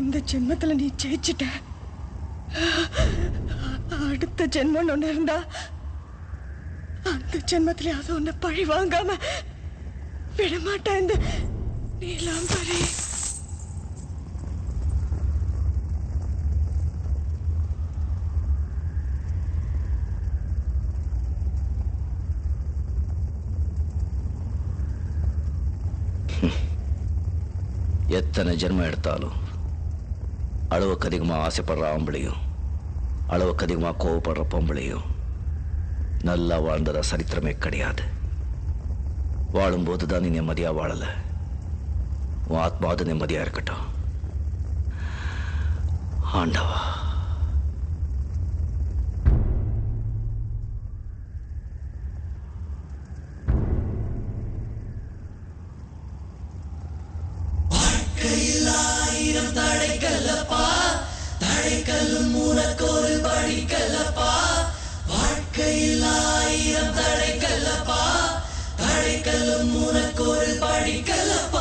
இந்த ஜென்மத்துல நீ ஜெயிச்சிட்ட. அடுத்த ஜென்மம் ஒண்ணு இருந்தா அந்த ஜென்மத்திலே அது உன்னை பழி வாங்காம விடமாட்டேன். இந்த நீலாம்பரி எத்தனை ஜென்மம் எடுத்தாலும் அளவுக்கு அதிகமாக ஆசைப்படுற ஆம்பளையும் அளவுக்கு அதிகமாக கோவப்படுற பொம்பளையும் நல்லா வாழ்ந்ததா சரித்திரமே கிடையாது. வாழும்போது தான் நீ நிம்மதியா வாழல. உன் ஆத்மாவது நிம்மதியா இருக்கட்டும். ஆண்டவா. ஆயிரம் தடைக்கல்லப்பா, தடைக்கல்லும் உனக்கொரு படிக்கல்லப்பா. வாழ்க்கையில் ஆயிரம் தடைக்கல்லப்பா, தடைக்கல்லும் உனக்கொரு படிக்கல்லப்பா.